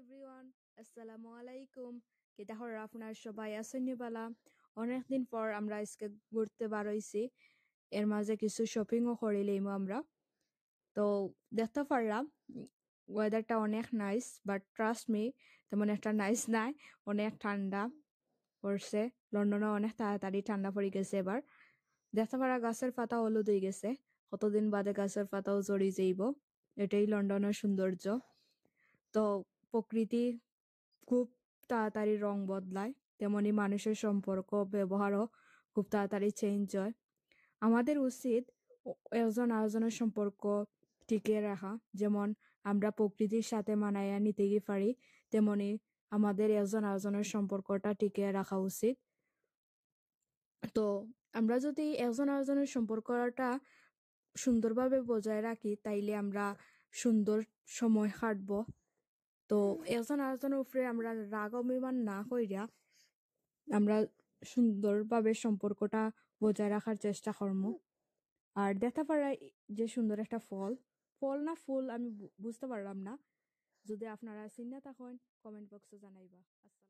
Everyone, আসসালামু আলাইকুম। কেটা হর আপনার সবাই আছেন বালা। অনেকদিন পর আমরা আজকে ঘুরতে বার হইছি। এর মাঝে কিছু শপিংও করিলাম আমরা। তো দেখতে পারলাম ওয়েদারটা অনেক নাইস, বাট ট্রাস্ট মি তেমন একটা নাইস নাই, অনেক ঠান্ডা পড়ছে। লন্ডনে অনেক তাড়াতাড়ি ঠান্ডা পড়ে গেছে এবার। দেখতে পারা গাছের পাতা হলুদ হয়ে গেছে, কতদিন বাদে গাছের পাতাও জড়িয়ে যাইব। এটাই লন্ডনের সৌন্দর্য। তো প্রকৃতি খুব তাড়াতাড়ি রং বদলায়, তেমনি মানুষের সম্পর্ক ব্যবহারও খুব তাড়াতাড়ি চেঞ্জ হয়। আমাদের উচিত একজন আরেকজনের সম্পর্ক টিকিয়ে রাখা। যেমন আমরা প্রকৃতির সাথে মানাইয়া নিতে পারি, তেমনি আমাদের একজন আরেকজনের সম্পর্কটা টিকিয়ে রাখা উচিত। তো আমরা যদি একজন আরেকজনের সম্পর্কটা সুন্দরভাবে বজায় রাখি, তাইলে আমরা সুন্দর সময় কাটবো। তো একজন আরেকজনের উপরে আমরা রাগ অভিমান না কইরা আমরা সুন্দরভাবে সম্পর্কটা বজায় রাখার চেষ্টা করবো। আর দেখতে পারা যে সুন্দর একটা ফল, ফল না ফুল আমি বুঝতে পারলাম না। যদি আপনারা চিন্তা থাকেন কমেন্ট বক্সে জানাইবা। আসসালাম।